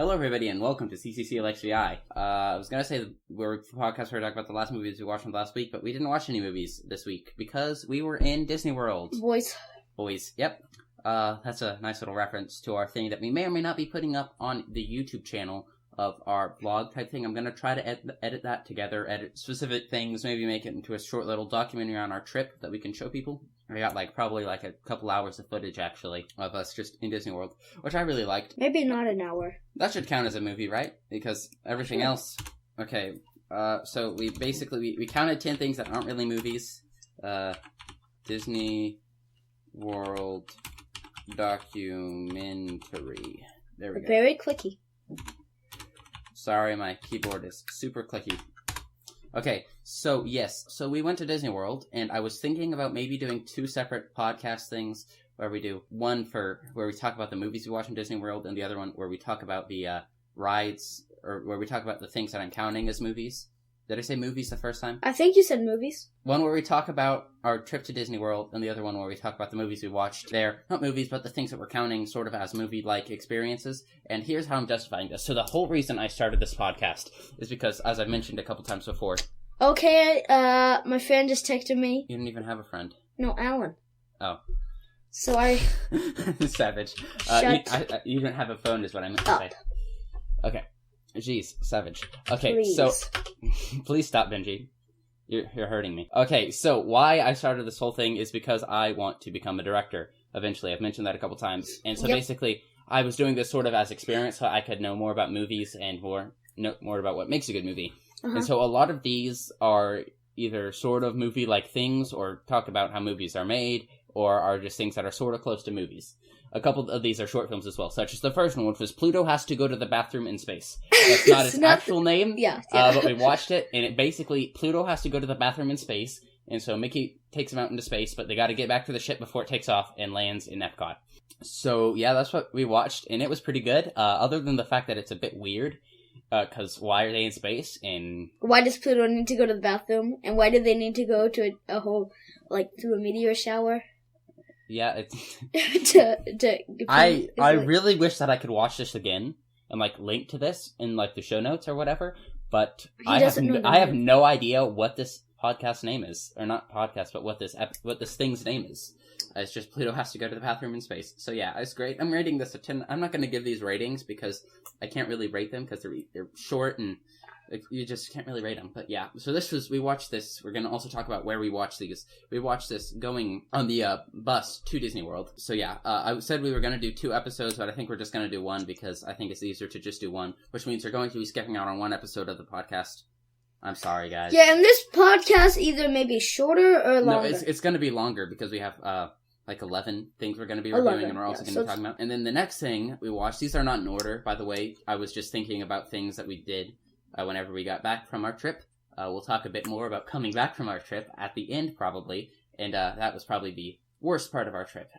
Hello, everybody, and welcome to CCCLXVI. I was going to say we're a podcast where we talk about the last movies we watched from last week, but we didn't watch any movies this week because we were in Disney World. Boys, yep. That's a nice little reference to our thing that we may or may not be putting up on the YouTube channel of our vlog type thing. I'm going to try to edit that together, edit specific things, maybe make it into a short little documentary on our trip that we can show people. We got probably a couple hours of footage, actually, of us just in Disney World, which I really liked. Maybe not an hour. That should count as a movie, right? Because everything else... Okay, so we basically... We counted 10 things that aren't really movies. Disney World documentary. There we go. Very clicky. Sorry, my keyboard is super clicky. Okay, so yes. So we went to Disney World, and I was thinking about maybe doing 2 separate podcast things, where we do one where we talk about the movies we watch in Disney World, and the other one where we talk about the rides, or where we talk about the things that I'm counting as movies. Did I say movies the first time? I think you said movies. One where we talk about our trip to Disney World, and the other one where we talk about the movies we watched there. Not movies, but the things that we're counting sort of as movie-like experiences. And here's how I'm justifying this. So the whole reason I started this podcast is because, as I've mentioned a couple times before... Okay, my friend just texted me. You didn't even have a friend. No, Alan. Oh. So I... Savage. You didn't have a phone is what I meant to say. Okay. Jeez, savage. Okay, Please. So... Please stop, Benji. You're hurting me. Okay, so why I started this whole thing is because I want to become a director eventually. I've mentioned that a couple times. And so basically, I was doing this sort of as experience so I could know more about movies and know more about what makes a good movie. Uh-huh. And so a lot of these are either sort of movie-like things or talk about how movies are made or are just things that are sort of close to movies. A couple of these are short films as well, such as the first one, which was Pluto Has to Go to the Bathroom in Space. That's not its actual name, but we watched it, and it basically, Pluto has to go to the bathroom in space, and so Mickey takes him out into space, but they gotta get back to the ship before it takes off and lands in Epcot. So, yeah, that's what we watched, and it was pretty good, other than the fact that it's a bit weird, because why are they in space, and... Why does Pluto need to go to the bathroom, and why do they need to go to a whole, to a meteor shower? Yeah, it's... I really wish that I could watch this again and link to this in the show notes or whatever, but I have no idea what this podcast name is, or not podcast, but what this thing's name is. It's just Pluto Has to Go to the Bathroom in Space. So yeah, it's great. I'm rating this a 10. I'm not going to give these ratings because I can't really rate them because they're short and you just can't really rate them. But yeah, so we watched this. We're going to also talk about where we watched these. We watched this going on the bus to Disney World. So yeah, I said we were going to do 2 episodes, but I think we're just going to do 1 because I think it's easier to just do 1, which means we're going to be skipping out on 1 episode of the podcast. I'm sorry, guys. Yeah, and this podcast either may be shorter or longer. No, it's going to be longer because we have 11 things we're going to be reviewing and we're also going to be talking about. And then the next thing we watched, these are not in order, by the way. I was just thinking about things that we did whenever we got back from our trip. We'll talk a bit more about coming back from our trip at the end, probably. And that was probably the worst part of our trip.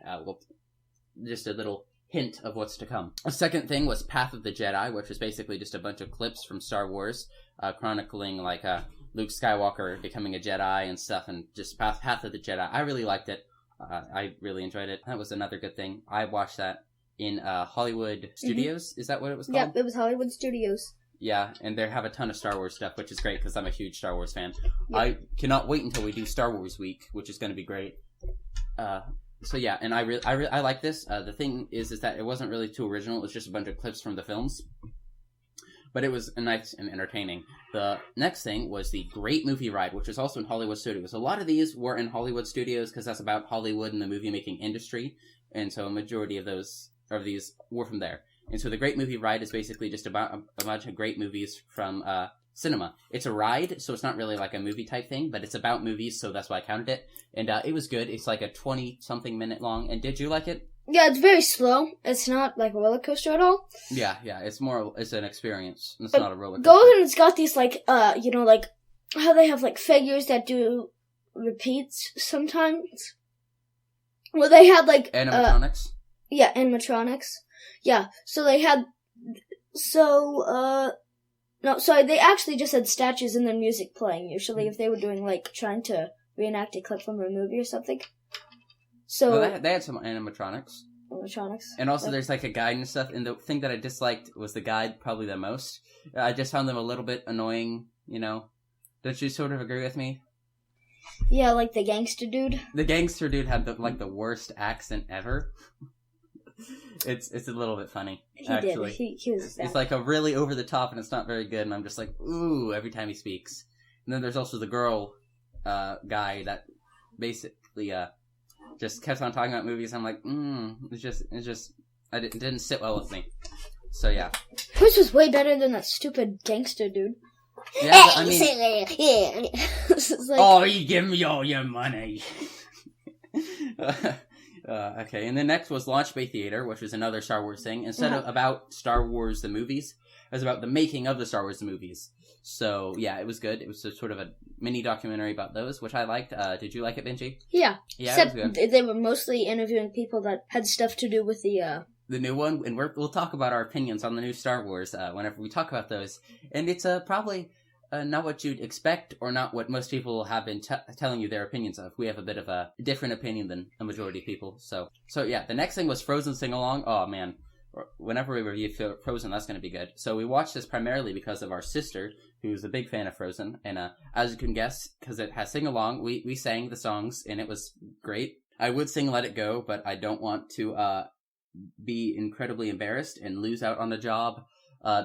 Just a little hint of what's to come. A second thing was Path of the Jedi, which was basically just a bunch of clips from Star Wars, chronicling Luke Skywalker becoming a Jedi and stuff, and just Path of the Jedi. I really liked it. I really enjoyed it. That was another good thing. I watched that in Hollywood Studios. Mm-hmm. Is that what it was called? Yeah, it was Hollywood Studios. Yeah, and they have a ton of Star Wars stuff, which is great because I'm a huge Star Wars fan. Yep. I cannot wait until we do Star Wars Week, which is going to be great. So yeah, and I like this. The thing is that it wasn't really too original. It was just a bunch of clips from the films. But it was nice and entertaining. The next thing was the Great Movie Ride, which was also in Hollywood Studios. A lot of these were in Hollywood Studios because that's about Hollywood and the movie-making industry. And so a majority of these were from there. And so the Great Movie Ride is basically just about a bunch of great movies from cinema. It's a ride, so it's not really like a movie type thing, but it's about movies, so that's why I counted it. And it was good. It's like a 20-something minute long. And did you like it? Yeah, it's very slow. It's not like a roller coaster at all. Yeah, it's an experience. It's not a roller coaster. Golden's got these how they have figures that do repeats sometimes. Well, they had animatronics. Animatronics. Yeah, so they had they actually just had statues and then music playing. Usually, if they were doing trying to reenact a clip from a movie or something. So they had some animatronics. electronics. And also there's like a guide and stuff, and the thing that I disliked was the guide probably the most. I just found them a little bit annoying, you know. Don't you sort of agree with me? Yeah, like the gangster dude. The gangster dude had the worst accent ever. It's a little bit funny, actually. He was bad. It's like a really over the top, and it's not very good, and I'm just like, ooh, every time he speaks. And then there's also the girl guy that basically just kept on talking about movies. I'm like, it didn't sit well with me. So yeah, hers was way better than that stupid gangster dude. Yeah, I mean, like, oh, you give me all your money. Okay, and then next was Launch Bay Theater, which was another Star Wars thing. Instead of about Star Wars the movies, it was about the making of the Star Wars the movies. So yeah, it was good. It was sort of a mini documentary about those, which I liked. Did you like it, Benji? Yeah. Yeah, except it was good. They were mostly interviewing people that had stuff to do with the new one, and we'll talk about our opinions on the new Star Wars whenever we talk about those. And it's probably not what you'd expect, or not what most people have been telling you their opinions of. We have a bit of a different opinion than a majority of people. So yeah, the next thing was Frozen Sing-Along. Oh, man. Whenever we review Frozen, that's going to be good. So we watched this primarily because of our sister, who's a big fan of Frozen. And as you can guess, because it has sing-along, we sang the songs, and it was great. I would sing Let It Go, but I don't want to be incredibly embarrassed and lose out on a job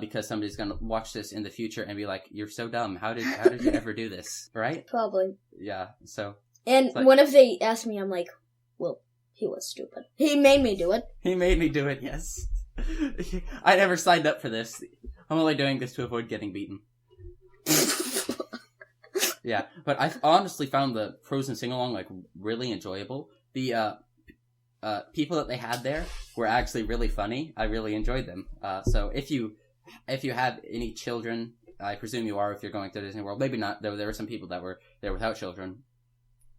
because somebody's going to watch this in the future and be like, you're so dumb. How did you ever do this? Right? Probably. Yeah, so. And when if they ask me, I'm like, well, he was stupid. He made me do it. He made me do it, yes. I never signed up for this. I'm only doing this to avoid getting beaten. Yeah, but I honestly found the Frozen sing-along, like, really enjoyable. The, people that they had there were actually really funny. I really enjoyed them. So if you have any children, I presume you are if you're going to Disney World. Maybe not, though there were some people that were there without children.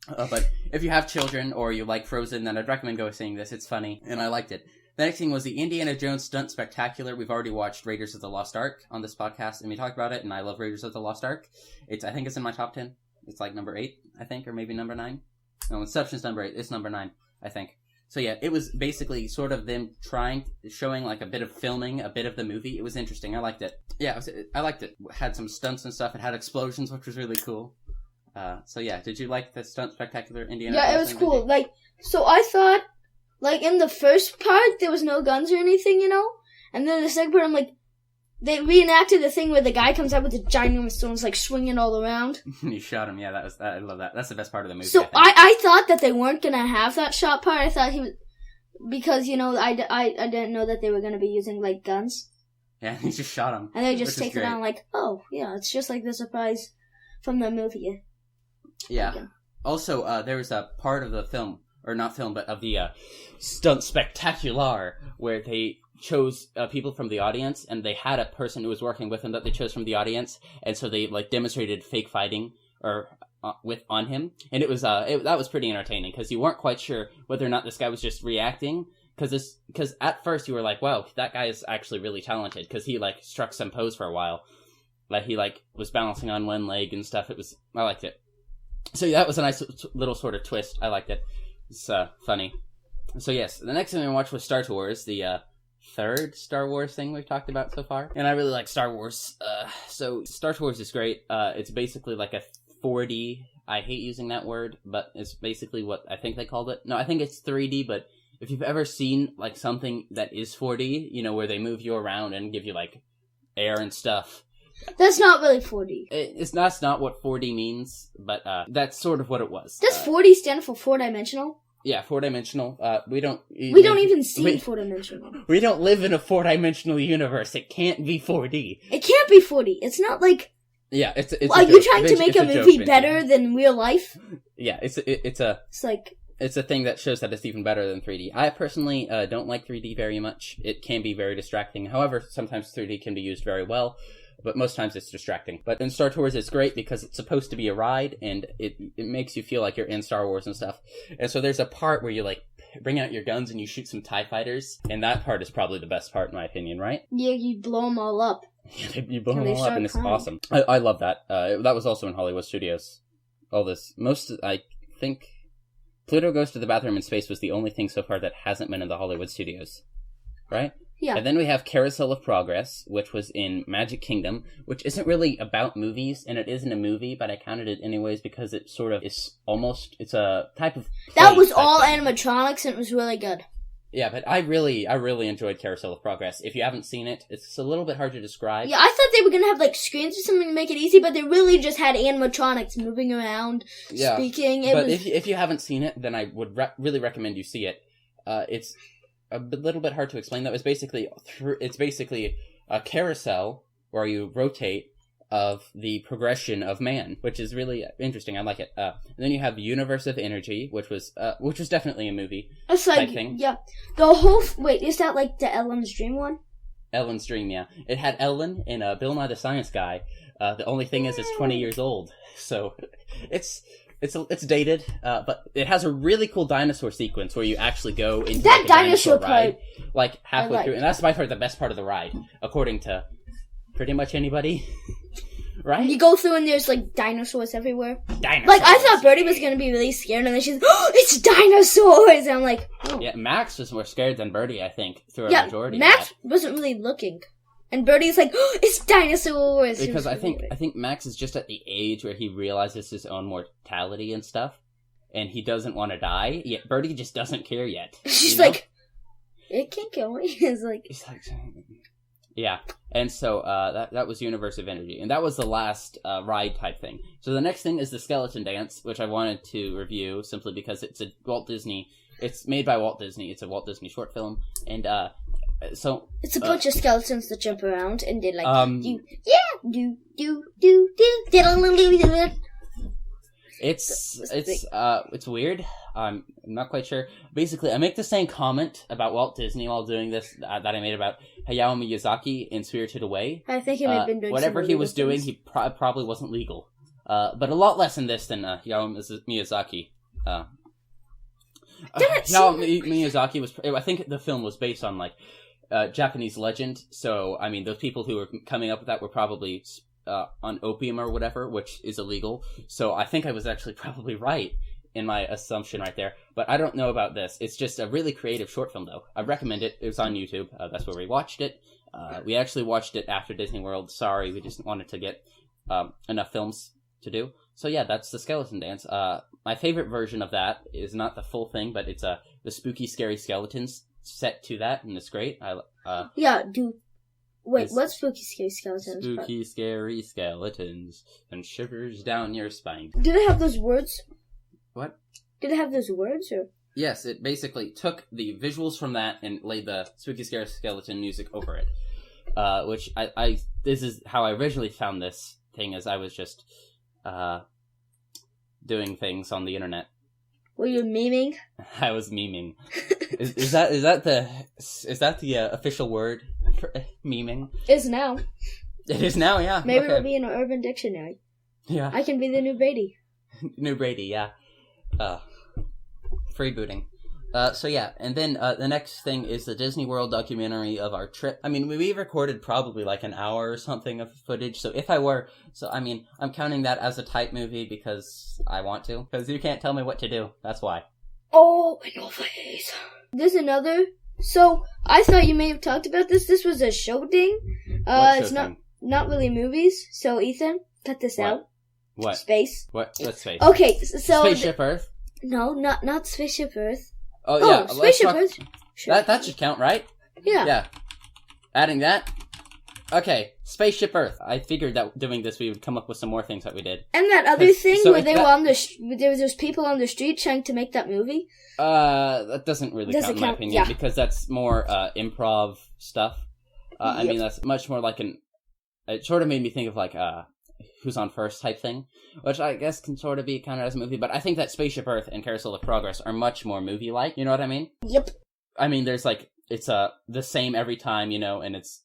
But if you have children or you like Frozen, then I'd recommend go seeing this. It's funny, and I liked it. The next thing was the Indiana Jones Stunt Spectacular. We've already watched Raiders of the Lost Ark on this podcast, and we talked about it, and I love Raiders of the Lost Ark. I think it's in my top 10. It's like number 8, I think, or maybe number 9. No, Inception's number 8. It's number 9, I think. So yeah, it was basically sort of them showing like a bit of filming, a bit of the movie. It was interesting. I liked it. Yeah, I liked it. It had some stunts and stuff. It had explosions, which was really cool. So yeah, did you like the Stunt Spectacular Indiana Jones? Yeah, it was cool. Like, so I thought, like, in the first part, there was no guns or anything, you know? And then the second part, I'm like, they reenacted the thing where the guy comes out with the ginormous stones, like, swinging all I shot him, yeah, I love that. That's the best part of the movie, So I thought that they weren't gonna have that shot part. I thought he was, because, you know, I didn't know that they were gonna be using, like, guns. Yeah, he just shot him. And they just take it down, like, oh, yeah, it's just like the surprise from the movie. Yeah. Also, there was a part of the film, or not film, but of the Stunt Spectacular, where they chose people from the audience, and they had a person who was working with them that they chose from the audience, and so they like demonstrated fake fighting or on him, and it was that was pretty entertaining because you weren't quite sure whether or not this guy was just reacting, because at first you were like, wow, that guy is actually really talented, because he like struck some pose for a while, like he like was balancing on one leg and stuff. I liked it. So yeah, that was a nice little sort of twist. I liked it. It's funny. So yes, the next thing we watched was Star Tours, the third Star Wars thing we've talked about so far. And I really like Star Wars. So Star Tours is great. It's basically like a 4D. I hate using that word, but it's basically what I think they called it. No, I think it's 3D, but if you've ever seen like something that is 4D, you know, where they move you around and give you like air and stuff. That's not really 4D. It's not what 4D means, but that's sort of what it was. Does 4D stand for 4-dimensional? Yeah, 4-dimensional. We don't even see 4-dimensional. We don't live in a 4-dimensional universe. It can't be 4D. It can't be 4D. It's not like... Yeah, it's are you trying to make a movie better than real life? Yeah, it's like... It's a thing that shows that it's even better than 3D. I personally don't like 3D very much. It can be very distracting. However, sometimes 3D can be used very well. But most times it's distracting. But in Star Tours, it's great because it's supposed to be a ride, and it makes you feel like you're in Star Wars and stuff. And so there's a part where you, like, bring out your guns and you shoot some TIE fighters, and that part is probably the best part, in my opinion, right? Yeah, you blow them all up. You blow them all up, and it's awesome. I love that. That was also in Hollywood Studios. All this. I think Pluto Goes to the Bathroom in Space was the only thing so far that hasn't been in the Hollywood studios. Right? Yeah. And then we have Carousel of Progress, which was in Magic Kingdom, which isn't really about movies, and it isn't a movie, but I counted it anyways because it sort of is almost, it's a type of... That was all animatronics, and it was really good. Yeah, but I really enjoyed Carousel of Progress. If you haven't seen it, it's a little bit hard to describe. Yeah, I thought they were going to have, like, screens or something to make it easy, but they really just had animatronics moving around, speaking. If you haven't seen it, then I would really recommend you see it. It's a little bit hard to explain, though. It's basically a carousel where you rotate of the progression of man, which is really interesting. I like it. And then you have the Universe of Energy, which was definitely a movie type thing. Yeah. The whole... Wait, is that like the Ellen's Dream one? Ellen's Dream, yeah. It had Ellen and Bill Nye the Science Guy. The only thing is it's 20 years old. So it's dated, but it has a really cool dinosaur sequence where you actually go into that a dinosaur ride, like halfway through, and that's by far the best part of the ride, according to pretty much anybody. Right? You go through and there's like dinosaurs everywhere. Dinosaurs. Like I thought Birdie was gonna be really scared, and then she's, oh, it's dinosaurs! And I'm like, oh. Yeah, Max was more scared than Birdie, I think, through a majority. Max wasn't really looking, and Birdie's like, oh, it's dinosaurs! Because I think Max is just at the age where he realizes his own mortality and stuff, and he doesn't want to die. Yet Birdie just doesn't care yet. She's like, it can't kill me. He's like, yeah. And so that was Universe of Energy, and that was the last ride type thing. So the next thing is the Skeleton Dance, which I wanted to review simply because it's a Walt Disney. It's made by Walt Disney. It's a Walt Disney short film, and so it's a bunch of skeletons that jump around and they like It's weird. I'm not quite sure. Basically, I make the same comment about Walt Disney while doing this that I made about Hayao Miyazaki in Spirited Away. I think he may have been doing whatever he was doing. He probably wasn't legal, but a lot less in this than Hayao Miyazaki. Hayao Miyazaki was. I think the film was based on like Japanese legend. So I mean, those people who were coming up with that were probably on opium or whatever, which is illegal. So I think I was actually probably right in my assumption right there. But I don't know about this. It's just a really creative short film, though. I recommend it. It was on YouTube. That's where we watched it. We actually watched it after Disney World. Sorry, we just wanted to get enough films to do. So yeah, that's the Skeleton Dance. My favorite version of that is not the full thing, but it's the spooky, scary skeletons set to that, and it's great. Wait, what's spooky, scary skeletons? Spooky, scary skeletons and shivers down your spine. Did it have those words? What? Did it have those words, or? Yes, it basically took the visuals from that and laid the spooky, scary skeleton music over it. Which this is how I originally found this thing, as I was just doing things on the internet. Were you memeing? I was memeing. Is that the official word for memeing? It's now. It is now, yeah. Maybe it'll be in an Urban Dictionary. Yeah. I can be the new Brady. New Brady, yeah. Freebooting. So yeah, and then the next thing is the Disney World documentary of our trip. I mean, we recorded probably like an hour or something of footage, I'm counting that as a type movie because I want to. Because you can't tell me what to do, that's why. Oh, in your face. There's another. So, I thought you may have talked about this. This was a show thing. It's not really movies. So, Ethan, cut this out. What? Space. What's space? Okay, so... Spaceship Earth? No, not Spaceship Earth. Oh, yeah. Spaceship Earth. Sure. That should count, right? Yeah. Yeah. Adding that. Okay, Spaceship Earth. I figured that doing this we would come up with some more things that we did. And that other thing where they were on there was people on the street trying to make that movie? That doesn't really count in my opinion, because that's more improv stuff. I mean, that's much more like it sort of made me think of like Who's on First type thing, which I guess can sort of be counted as a movie, but I think that Spaceship Earth and Carousel of Progress are much more movie-like, you know what I mean? Yep. I mean, there's like, it's the same every time, and it's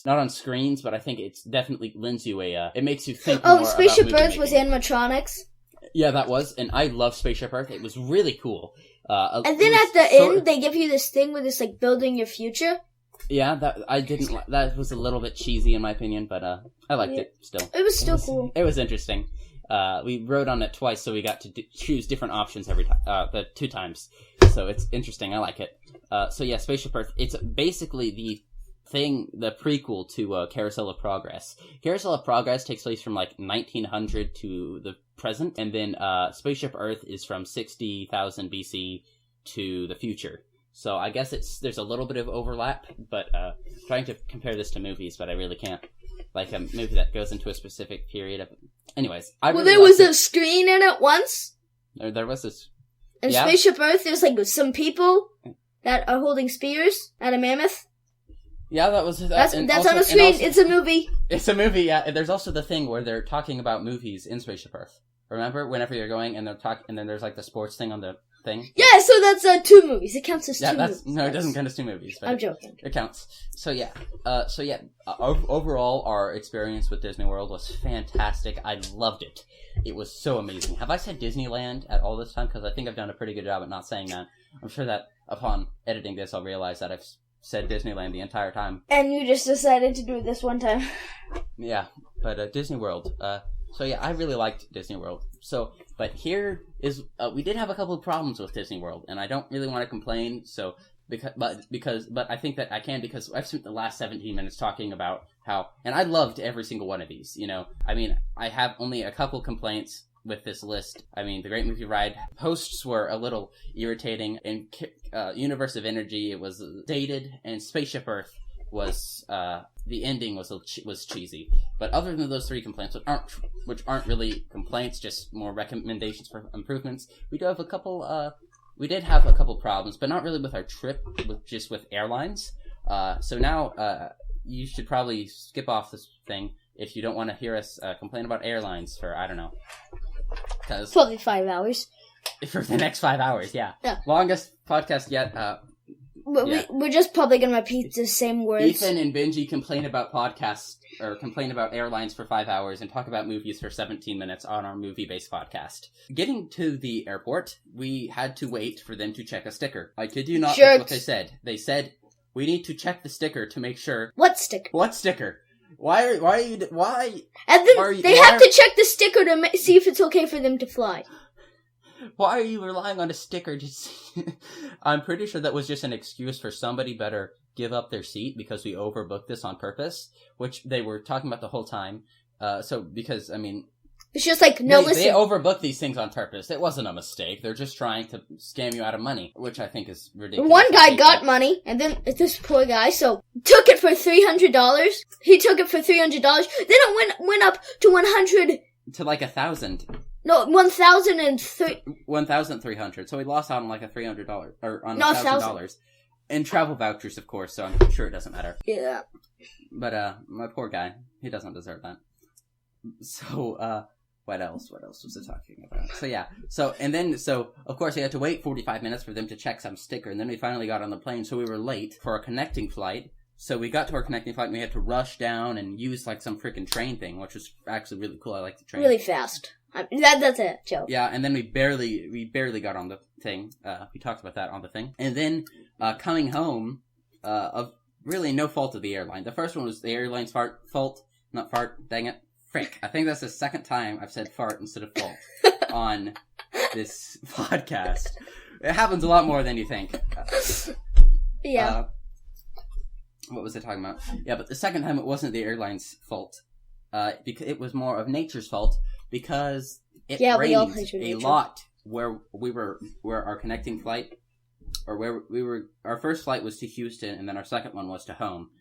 not on screens, but I think it's definitely lends you it makes you think more about Spaceship Earth making. was animatronics. Yeah, that was, and I love Spaceship Earth. It was really cool. And then at the end, they give you this thing with this, like, building your future. Yeah, that was a little bit cheesy in my opinion, but I liked it still. It was still cool. It was interesting. we rode on it twice, so we got to choose different options every time, the 2 times. So it's interesting. I like it. So yeah, Spaceship Earth. It's basically the prequel to Carousel of Progress. Carousel of Progress takes place from like 1900 to the present, and then Spaceship Earth is from 60,000 BC to the future. So I guess there's a little bit of overlap, but trying to compare this to movies, but I really can't. Like a movie that goes into a specific period of... Anyways, there was a screen in it once. There was this... In Spaceship Earth, there's like some people that are holding spears at a mammoth. Yeah, that's on a screen. It's a movie. It's a movie, yeah. And there's also the thing where they're talking about movies in Spaceship Earth. Remember, whenever you're going and and then there's like the sports thing on the thing. Yeah, so that's 2 movies. It counts as 2 movies. No, it doesn't count as 2 movies. But I'm joking. It counts. So yeah. Overall, our experience with Disney World was fantastic. I loved it. It was so amazing. Have I said Disneyland at all this time? Because I think I've done a pretty good job at not saying that. I'm sure that upon editing this, I'll realize that I've said Disneyland the entire time. And you just decided to do it this one time. Yeah, but Disney World. So yeah, I really liked Disney World. So, but here is we did have a couple of problems with Disney World, and I don't really want to complain. So, but I think that I can because I've spent the last 17 minutes talking about how, and I loved every single one of these. You know, I mean, I have only a couple complaints with this list. I mean, the Great Movie Ride hosts were a little irritating, and Universe of Energy, it was dated, and Spaceship Earth was the ending was cheesy. But other than those 3 complaints, which aren't really complaints, just more recommendations for improvements, we do have a couple. We did have a couple problems, but not really with our trip, just with airlines. So now you should probably skip off this thing if you don't want to hear us complain about airlines for, I don't know. Probably 5 hours. For the next 5 hours, yeah. Longest podcast yet. We're just probably going to repeat the same words. Ethan and Benji complain about podcasts, or complain about airlines for 5 hours, and talk about movies for 17 minutes on our movie-based podcast. Getting to the airport, we had to wait for them to check a sticker. I kid you not, that's what they said. They said, we need to check the sticker to make sure... What sticker? What sticker? Why are you... Why? And then they have to check the sticker to see if it's okay for them to fly. Why are you relying on a sticker to see? I'm pretty sure that was just an excuse for somebody better give up their seat because we overbooked this on purpose, which they were talking about the whole time. Because, I mean... It's just like, no, listen. They overbooked these things on purpose. It wasn't a mistake. They're just trying to scam you out of money, which I think is ridiculous. One guy got money, and then this poor guy, took it for $300. He took it for $300. Then it went up to 100... To like 1,000. No, 1,003. 1,300. So he lost out on like $300 or on $1,000 and travel vouchers, of course. So I'm sure it doesn't matter. Yeah. But my poor guy, he doesn't deserve that. So what else? What else was I talking about? So yeah. So of course we had to wait 45 minutes for them to check some sticker, and then we finally got on the plane. So we were late for a connecting flight. So we got to our connecting flight, and we had to rush down and use like some freaking train thing, which was actually really cool. I like the train. Really fast. That's a joke. Yeah, and then we barely got on the thing. We talked about that on the thing. And then coming home, of really no fault of the airline. The first one was the airline's fault, not fart. Dang it, frick! I think that's the second time I've said fart instead of fault on this podcast. It happens a lot more than you think. Yeah. What was I talking about? Yeah, but the second time it wasn't the airline's fault. Because it was more of nature's fault. Because it rained a lot where our connecting flight, or where we were, our first flight was to Houston, and then our second one was to home,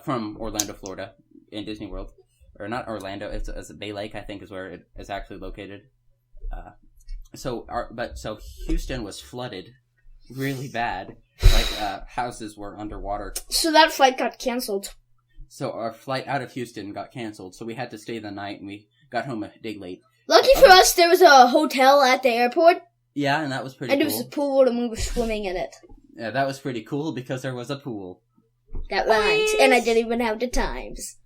from Orlando, Florida, in Disney World. Or not Orlando, it's Bay Lake, I think, is where it is actually located. So Houston was flooded really bad. Like, houses were underwater. So that flight got canceled. So our flight out of Houston got canceled, so we had to stay the night, and we got home a day late. Lucky for us, there was a hotel at the airport. Yeah, and that was pretty cool. And there was a pool, and we were swimming in it. Yeah, that was pretty cool, because there was a pool. That rhymes, and I didn't even have the times.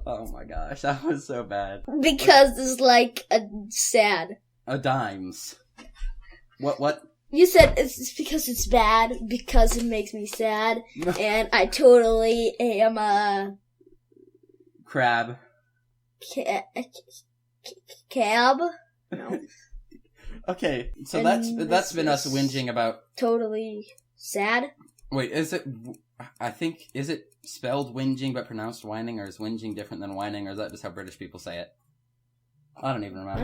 Oh my gosh, that was so bad. Because it's like sad. A dimes. What? You said it's because it's bad, because it makes me sad, and I totally am a... Crab. Cab? No. Okay, so And that's been us this whinging about... Totally sad. Wait, is it spelled whinging but pronounced whining, or is whinging different than whining, or is that just how British people say it? I don't even remember.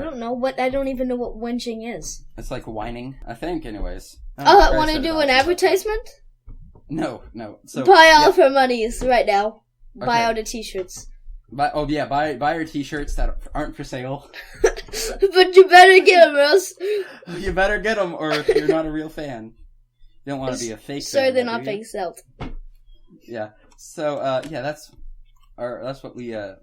I don't even know what whinging is. It's like whining, I think, anyways. Want to do an advertisement? No. So Buy all of her monies right now. Okay. Buy all the t-shirts. Buy our t-shirts that aren't for sale. But you better get them, Rose. You better get them, or you're not a real fan. You don't want to be a fake Sorry, fan. they're not being sold. Yeah. So, that's what we, I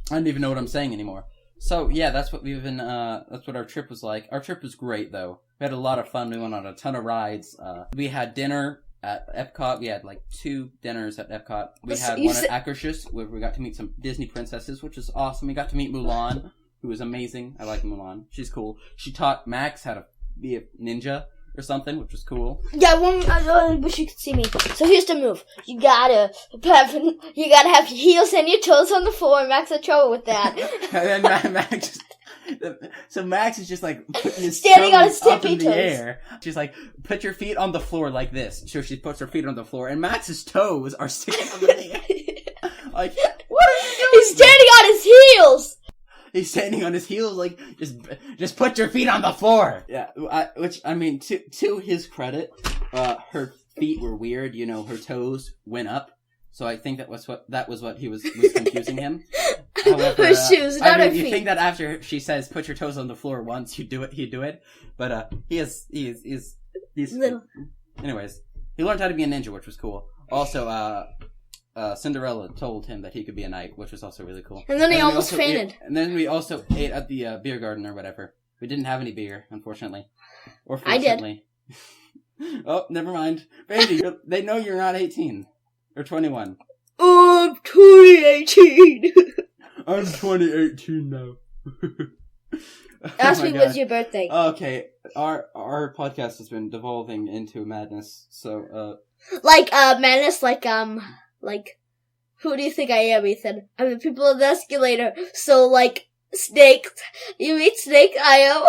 don't even know what I'm saying anymore. So, yeah, that's what we've been, that's what our trip was like. Our trip was great, though. We had a lot of fun. We went on a ton of rides. We had dinner at Epcot. We had, 2 dinners at Epcot. We had one at Akershus, where we got to meet some Disney princesses, which was awesome. We got to meet Mulan, who was amazing. I like Mulan. She's cool. She taught Max how to be a ninja or something, which was cool. Yeah, I wish you could see me. So here's the move. You gotta have your heels and your toes on the floor. Max had trouble with that. And then Max so Max is just putting his standing on his up tippy in the toes. air. She's like, put your feet on the floor like this. So she puts her feet on the floor, and Max's toes are sticking up in the air. Like, what are you doing? He's standing on his heels. He's standing on his heels, just put your feet on the floor. Yeah, to his credit, her feet were weird. Her toes went up. So I think that was what he was confusing him. However, her shoes, not her feet. You think that after she says "put your toes on the floor" once, he'd do it. But he's little. Anyways, he learned how to be a ninja, which was cool. Also, Cinderella told him that he could be a knight, which was also really cool. And then he almost fainted. And then we also ate at the beer garden or whatever. We didn't have any beer, unfortunately. Or fortunately. I did. Oh, never mind. Randy, they know you're not 18. Or 21. I'm 2018. I'm 2018 now. Last week was your birthday. Okay, our podcast has been devolving into madness, so, madness, who do you think I am, Ethan? I'm the people on the escalator, so, Snake. You meet Snake, I am.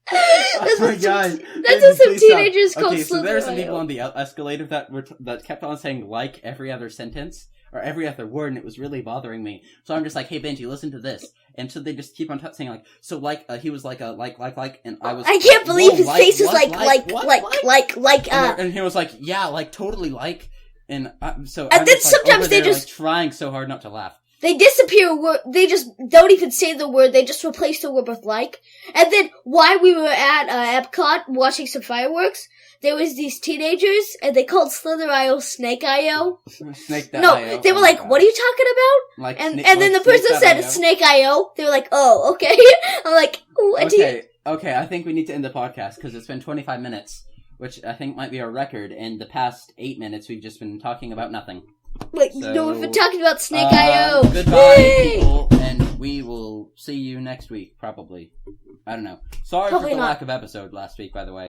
Oh my god. That's what some teenagers call Okay, so there are some Slither people on the escalator that kept on saying every other sentence, or every other word, and it was really bothering me. So I'm just like, hey Benji, listen to this. And so they just keep on saying he was and I was I can't believe his face is and he was like, yeah, totally and so and I'm then just, sometimes they there, just trying so hard not to laugh. They disappear, they just don't even say the word, they just replace the word with And then, while we were at Epcot watching some fireworks, there was these teenagers, and they called Slither.io Snake.io. Snake.io. No, they were like, what are you talking about? And then the person said Snake.io. They were like, oh, okay. I'm like, what do you... Okay, I think we need to end the podcast, because it's been 25 minutes, which I think might be our record, and the past 8 minutes we've just been talking about nothing. Wait, no, we've been talking about Snake.io. Goodbye, people, and we will see you next week, probably. I don't know. Sorry for the lack of episode last week, by the way.